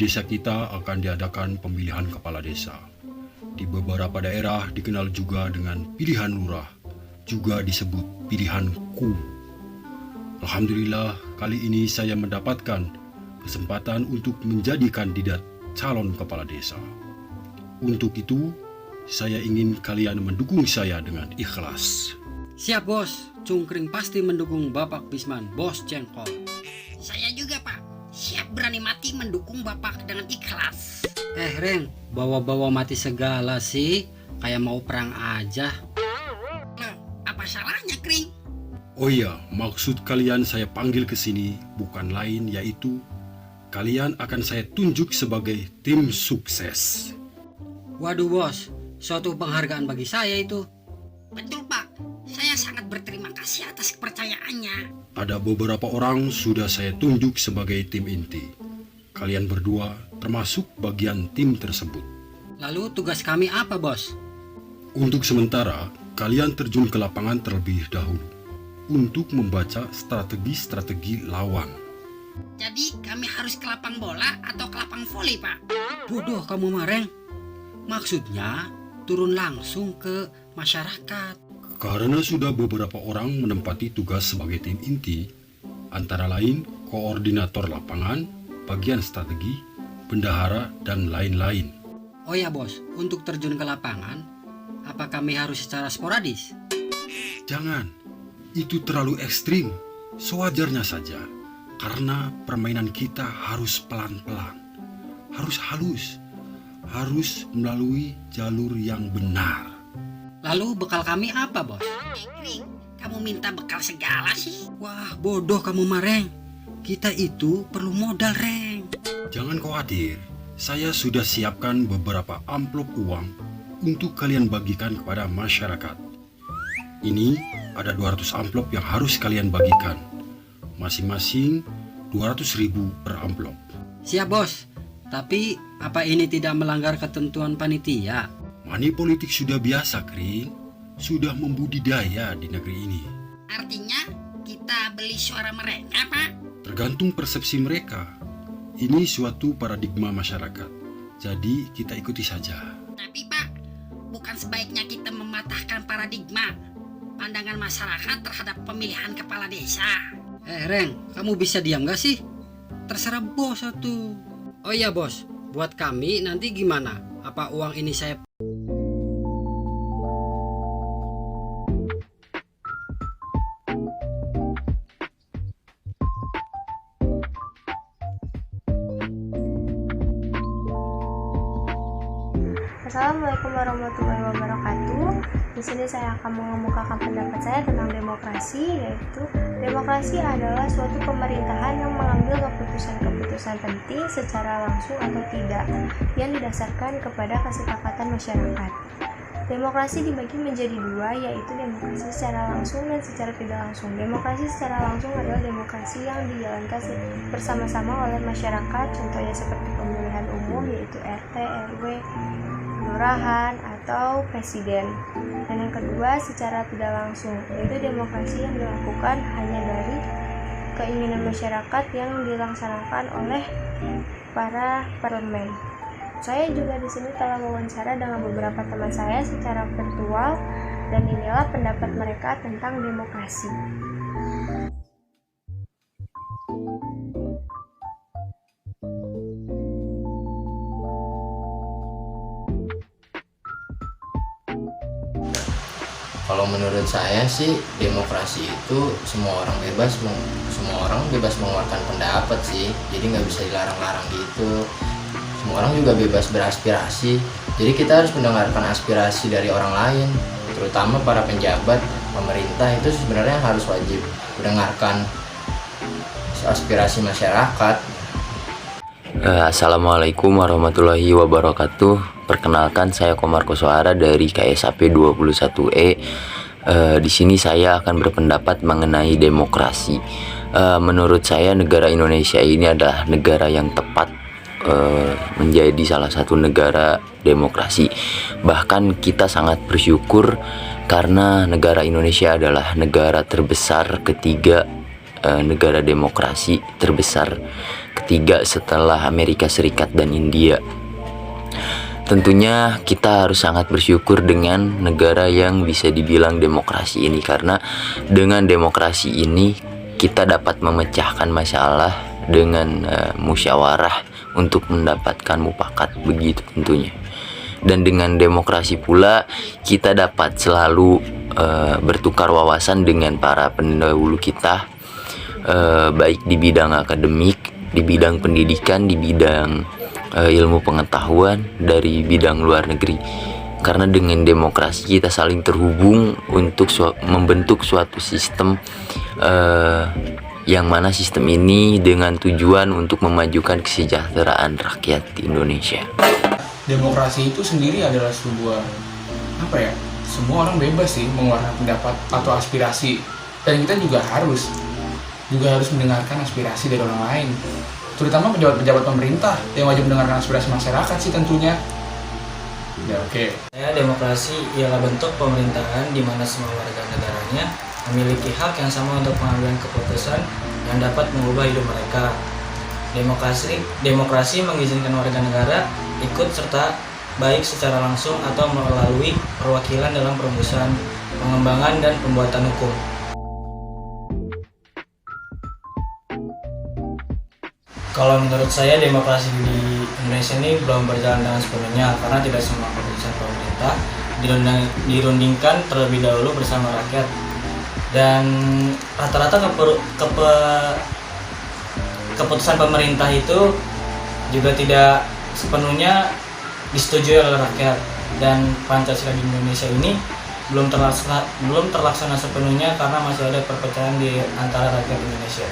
desa kita akan diadakan pemilihan kepala desa. Di beberapa daerah dikenal juga dengan pilihan lurah, juga disebut pilihan ku. Alhamdulillah, kali ini saya mendapatkan kesempatan untuk menjadi kandidat calon kepala desa. Untuk itu, saya ingin kalian mendukung saya dengan ikhlas. Siap bos, Cungkring pasti mendukung Bapak Bisman, bos Jengkol. Saya juga pak, siap berani mati mendukung bapak dengan ikhlas. Reng, bawa-bawa mati segala sih, kayak mau perang aja. Loh, apa salahnya Kring? Oh iya, maksud kalian saya panggil ke sini bukan lain yaitu kalian akan saya tunjuk sebagai tim sukses. Waduh bos, suatu penghargaan bagi saya itu. Betul pak, saya sangat berterima kasih atas kepercayaannya. Ada beberapa orang sudah saya tunjuk sebagai tim inti. Kalian berdua termasuk bagian tim tersebut. Lalu tugas kami apa bos? Untuk sementara, kalian terjun ke lapangan terlebih dahulu untuk membaca strategi-strategi lawan. Jadi kami harus ke lapang bola atau ke lapang voli pak? Bodoh kamu Mareng. Maksudnya turun langsung ke masyarakat. Karena sudah beberapa orang menempati tugas sebagai tim inti, antara lain koordinator lapangan, bagian strategi, bendahara, dan lain-lain. Oh ya bos, untuk terjun ke lapangan, apa kami harus secara sporadis? Jangan, itu terlalu ekstrim, sewajarnya saja. Karena permainan kita harus pelan-pelan, harus halus, harus melalui jalur yang benar. Lalu bekal kami apa bos? Kring, kamu minta bekal segala sih? Wah bodoh kamu Mareng. Kita itu perlu modal Reng. Jangan khawatir, saya sudah siapkan beberapa amplop uang untuk kalian bagikan kepada masyarakat. Ini ada 200 amplop yang harus kalian bagikan. Masing-masing 200.000 per amplop. Siap bos. Tapi apa ini tidak melanggar ketentuan panitia? Money politik sudah biasa, Kring. Sudah membudidaya di negeri ini. Artinya kita beli suara mereka pak? Tergantung persepsi mereka. Ini suatu paradigma masyarakat. Jadi kita ikuti saja. Tapi pak, bukan sebaiknya kita mematahkan paradigma pandangan masyarakat terhadap pemilihan kepala desa. Reng, kamu bisa diam gak sih? Terserah bos tuh. Oh iya bos, buat kami nanti gimana? Apa uang ini saya... Assalamualaikum warahmatullahi wabarakatuh. Di sini saya akan mengemukakan pendapat saya tentang demokrasi, yaitu demokrasi adalah suatu pemerintahan yang mengambil keputusan-keputusan penting secara langsung atau tidak yang didasarkan kepada kesepakatan masyarakat. Demokrasi dibagi menjadi dua, yaitu demokrasi secara langsung dan secara tidak langsung. Demokrasi secara langsung adalah demokrasi yang dijalankan bersama-sama oleh masyarakat, contohnya seperti pemilihan umum yaitu RT, RW, kelurahan, atau presiden. Dan yang kedua secara tidak langsung, yaitu demokrasi yang dilakukan hanya dari keinginan masyarakat yang dilaksanakan oleh para parlemen. Saya juga di sini telah wawancara dengan beberapa teman saya secara virtual dan inilah pendapat mereka tentang demokrasi. Kalau menurut saya sih demokrasi itu semua orang bebas mengeluarkan pendapat sih, jadi nggak bisa dilarang-larang gitu. Semua orang juga bebas beraspirasi, jadi kita harus mendengarkan aspirasi dari orang lain, terutama para penjabat pemerintah itu sebenarnya harus wajib mendengarkan aspirasi masyarakat. Assalamualaikum warahmatullahi wabarakatuh. Perkenalkan, saya Komar Kosoara dari KSAP 21E. Di sini saya akan berpendapat mengenai demokrasi. Menurut saya negara Indonesia ini adalah negara yang tepat menjadi salah satu negara demokrasi. Bahkan kita sangat bersyukur karena negara Indonesia adalah negara terbesar ketiga, negara demokrasi terbesar ketiga setelah Amerika Serikat dan India. Tentunya kita harus sangat bersyukur dengan negara yang bisa dibilang demokrasi ini, karena dengan demokrasi ini kita dapat memecahkan masalah dengan musyawarah untuk mendapatkan mufakat, begitu tentunya. Dan dengan demokrasi pula kita dapat selalu bertukar wawasan dengan para pendahulu kita, baik di bidang akademik, di bidang pendidikan, di bidang ilmu pengetahuan, dari bidang luar negeri. Karena dengan demokrasi kita saling terhubung untuk membentuk suatu sistem yang mana sistem ini dengan tujuan untuk memajukan kesejahteraan rakyat di Indonesia. Demokrasi itu sendiri adalah sebuah semua orang bebas sih mengeluarkan pendapat atau aspirasi, dan kita juga harus mendengarkan aspirasi dari orang lain, terutama pejabat-pejabat pemerintah yang wajib mendengarkan aspirasi masyarakat sih tentunya. Ya oke. Demokrasi ialah bentuk pemerintahan di mana semua warga negaranya memiliki hak yang sama untuk pengambilan keputusan yang dapat mengubah hidup mereka. Demokrasi mengizinkan warga negara ikut serta baik secara langsung atau melalui perwakilan dalam perumusan, pengembangan, dan pembuatan hukum. Kalau menurut saya demokrasi di Indonesia ini belum berjalan dengan sepenuhnya, karena tidak semua keputusan pemerintah dirundingkan terlebih dahulu bersama rakyat, dan rata-rata keputusan pemerintah itu juga tidak sepenuhnya disetujui oleh rakyat, dan Pancasila di Indonesia ini belum terlaksana sepenuhnya karena masih ada perpecahan di antara rakyat Indonesia.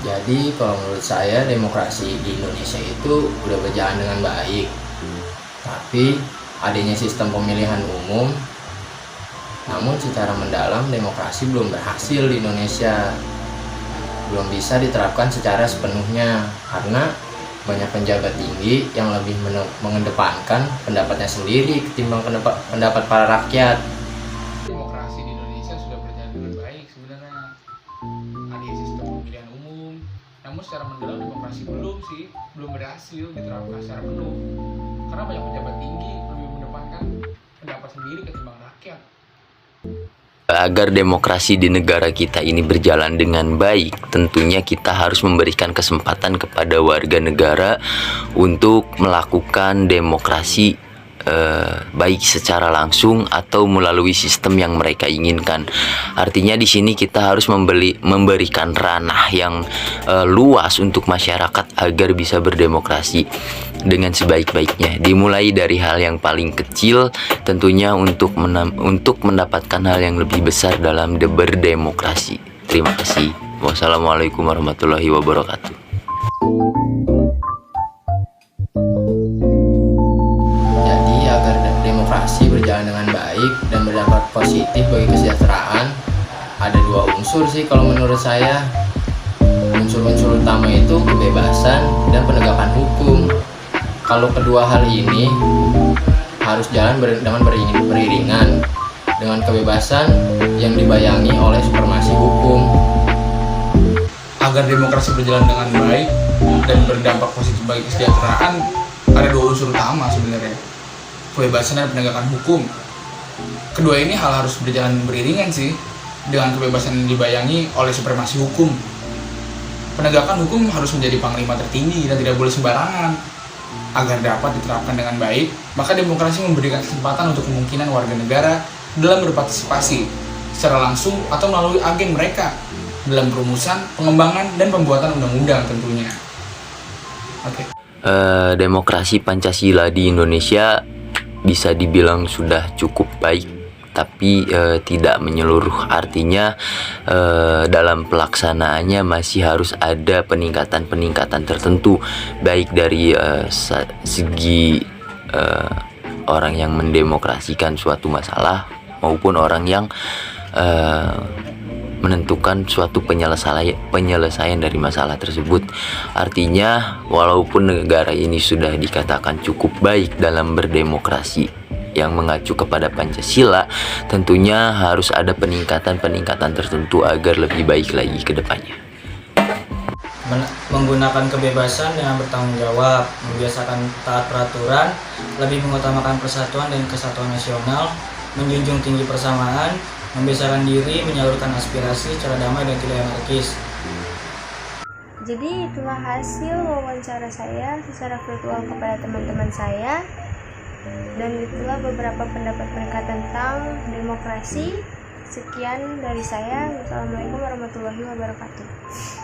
Jadi kalau menurut saya demokrasi di Indonesia itu udah berjalan dengan baik, tapi adanya sistem pemilihan umum, namun secara mendalam demokrasi belum berhasil di Indonesia, belum bisa diterapkan secara sepenuhnya karena banyak penjabat tinggi yang lebih mengedepankan pendapatnya sendiri ketimbang pendapat para rakyat. Demokrasi di Indonesia sudah berjalan dengan baik sebenarnya. Ada sistem pemilihan umum, namun secara mendalam demokrasi belum berhasil diterapkan secara penuh. Karena banyak pejabat tinggi lebih mengedepankan pendapat sendiri ketimbang rakyat. Agar demokrasi di negara kita ini berjalan dengan baik, tentunya kita harus memberikan kesempatan kepada warga negara untuk melakukan demokrasi, baik secara langsung atau melalui sistem yang mereka inginkan. Artinya di sini kita harus memberikan ranah yang luas untuk masyarakat agar bisa berdemokrasi dengan sebaik-baiknya. Dimulai dari hal yang paling kecil, tentunya untuk mendapatkan hal yang lebih besar dalam berdemokrasi. Terima kasih. Wassalamualaikum warahmatullahi wabarakatuh. Jadi agar demokrasi berjalan dengan baik dan berdampak positif bagi kesejahteraan, ada dua unsur sih kalau menurut saya. Unsur-unsur utama itu kebebasan dan penegakan hukum. Kalau kedua hal ini harus jalan dengan beriringan dengan kebebasan yang dibayangi oleh supremasi hukum. Agar demokrasi berjalan dengan baik dan berdampak positif bagi kesejahteraan, ada dua unsur utama sebenarnya, kebebasan dan penegakan hukum. Kedua ini hal harus berjalan beriringan sih dengan kebebasan yang dibayangi oleh supremasi hukum. Penegakan hukum harus menjadi panglima tertinggi dan tidak boleh sembarangan. Agar dapat diterapkan dengan baik, maka demokrasi memberikan kesempatan untuk kemungkinan warga negara dalam berpartisipasi secara langsung atau melalui agen mereka dalam perumusan, pengembangan, dan pembuatan undang-undang tentunya. Oke. Demokrasi Pancasila di Indonesia bisa dibilang sudah cukup baik, tapi tidak menyeluruh. Artinya dalam pelaksanaannya masih harus ada peningkatan tertentu, baik dari segi orang yang mendemokrasikan suatu masalah maupun orang yang menentukan suatu penyelesaian dari masalah tersebut. Artinya walaupun negara ini sudah dikatakan cukup baik dalam berdemokrasi yang mengacu kepada Pancasila, tentunya harus ada peningkatan tertentu agar lebih baik lagi ke depannya. menggunakan kebebasan dengan bertanggung jawab, membiasakan taat peraturan, lebih mengutamakan persatuan dan kesatuan nasional, menjunjung tinggi persamaan, membesarkan diri, menyalurkan aspirasi secara damai dan tidak anarkis. Jadi itulah hasil wawancara saya secara virtual kepada teman-teman saya, dan itulah beberapa pendapat mereka tentang demokrasi. Sekian dari saya. Wassalamualaikum warahmatullahi wabarakatuh.